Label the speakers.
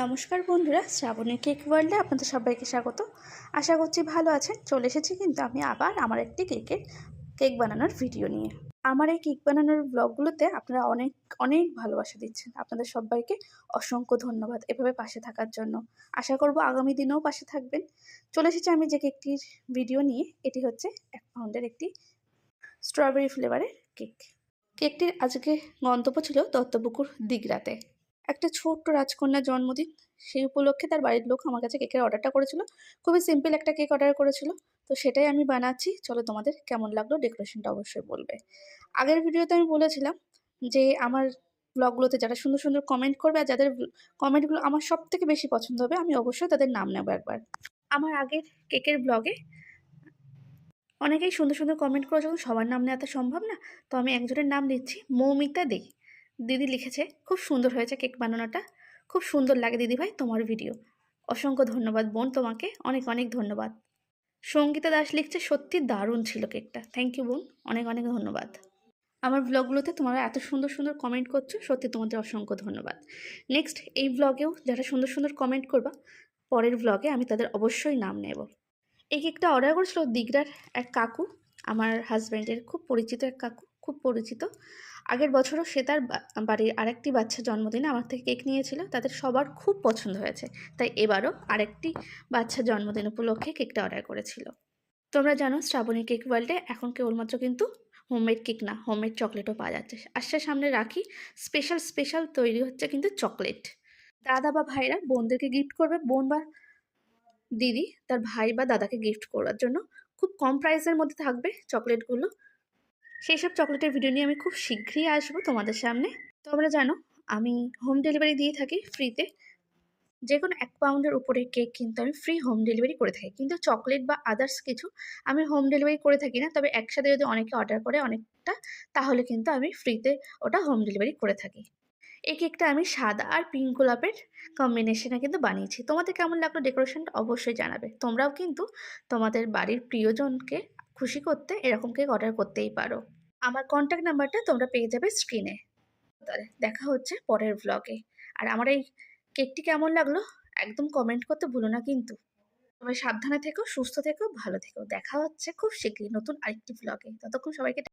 Speaker 1: নমস্কার বন্ধুরা, শ্রাবণী কেক ওয়ার্ল্ডে আপনাদের সবাইকে স্বাগত। আশা করছি ভালো আছেন। চলে এসেছি কিন্তু আমি আবার আমার একটি কেক বানানোর ভিডিও নিয়ে। আমার এই কেক বানানোর ব্লগগুলোতে আপনারা অনেক অনেক ভালোবাসা দিচ্ছেন। আপনাদের সবাইকে অসংখ্য ধন্যবাদ এভাবে পাশে থাকার জন্য। আশা করব আগামী দিনেও পাশে থাকবেন। চলে এসেছি আমি যে কেকটির ভিডিও নিয়ে। এটি হচ্ছে 1 পাউন্ডের একটি স্ট্রবেরি ফ্লেভারের কেক। কেকটির আজকে গন্তব্য ছিল দত্তপুকুর দিঘরাতে। একটা ছোট্ট রাজকন্যার জন্মদিন, সেই উপলক্ষে তার বাড়ির লোক আমার কাছে কেকের অর্ডারটা করেছিল। খুবই সিম্পল একটা কেক অর্ডার করেছিল, তো সেটাই আমি বানাচ্ছি। চলো, তোমাদের কেমন লাগলো ডেকোরেশনটা অবশ্যই বলবে। আগের ভিডিওতে আমি বলেছিলাম যে আমার ব্লগগুলোতে যারা সুন্দর সুন্দর কমেন্ট করবে আর যাদের কমেন্টগুলো আমার সব থেকে বেশি পছন্দ হবে, আমি অবশ্যই তাদের নাম নেবো একবার। আমার আগের কেকের ব্লগে অনেকেই সুন্দর সুন্দর কমেন্ট করে, যখন সবার নাম নেওয়া তো সম্ভব না, তো আমি একজনের নাম দিচ্ছি, মৌমিতা দে। দিদি লিখেছে, খুব সুন্দর হয়েছে কেক বানানোটা, খুব সুন্দর লাগে দিদিভাই তোমার ভিডিও। অসংখ্য ধন্যবাদ বোন, তোমাকে অনেক অনেক ধন্যবাদ। সঙ্গীতা দাস লিখছে, সত্যি দারুণ ছিল কেকটা। থ্যাংক ইউ বোন, অনেক অনেক ধন্যবাদ। আমার ব্লগগুলোতে তোমরা এত সুন্দর সুন্দর কমেন্ট করছো, সত্যি তোমাদের অসংখ্য ধন্যবাদ। নেক্সট এই ব্লগেও যারা সুন্দর সুন্দর কমেন্ট করবা, পরের ব্লগে আমি তাদের অবশ্যই নাম নেব। এই কেকটা অর্ডার করেছিল দিঘরার এক কাকু, আমার হাজব্যান্ডের খুব পরিচিত এক কাকু, খুব পরিচিত। আগের বছরও সে তার বাড়ির আরেকটি বাচ্চার জন্মদিনে আমার থেকে কেক নিয়েছিল, তাদের সবার খুব পছন্দ হয়েছে, তাই এবারও আরেকটি বাচ্চার জন্মদিন উপলক্ষে কেকটা অর্ডার করেছিল। তোমরা জানো শ্রাবণী কেক ওয়ার্ল্ডে এখন কেবলমাত্র কিন্তু হোমমেড কেক না, হোমমেড চকলেটও পাওয়া যাচ্ছে। আসছে সামনে রাখি, স্পেশাল তৈরি হচ্ছে কিন্তু চকলেট। দাদা বা ভাইরা বোনদেরকে গিফট করবে, বোন বা দিদি তার ভাই বা দাদাকে গিফট করার জন্য খুব কম প্রাইসের মধ্যে থাকবে চকলেটগুলো। সেই সব চকলেটের ভিডিও নিয়ে আমি খুব শীঘ্রই আসবো তোমাদের সামনে। তোমরা জানো আমি হোম ডেলিভারি দিয়ে থাকি ফ্রিতে। যে কোনো 1 পাউন্ডের উপরে কেক কিন্তু আমি ফ্রি হোম ডেলিভারি করে থাকি, কিন্তু চকলেট বা আদার্স কিছু আমি হোম ডেলিভারি করে থাকি না। তবে একসাথে যদি অনেকে অর্ডার করে অনেকটা, তাহলে কিন্তু আমি ফ্রিতে ওটা হোম ডেলিভারি করে থাকি। এই কেকটা আমি সাদা আর পিঙ্ক গোলাপের কম্বিনেশনে কিন্তু বানিয়েছি। তোমাদের কেমন লাগলো ডেকোরেশনটা অবশ্যই জানাবে। তোমরাও কিন্তু তোমাদের বাড়ির প্রিয়জনকে খুশি করতে এরকম কেক অর্ডার করতেই পারো। আমার কন্ট্যাক্ট নাম্বারটা তোমরা পেয়ে যাবে স্ক্রিনে। তাহলে দেখা হচ্ছে পরের ব্লগে। আর আমার এই কেকটি কেমন লাগলো একদম কমেন্ট করতে ভুলো না কিন্তু। তোমরা সাবধানে থেকো, সুস্থ থেকো, ভালো থেকো। দেখা হচ্ছে খুব শীঘ্রই নতুন আরেকটি ব্লগে। ততক্ষণ সবাইকে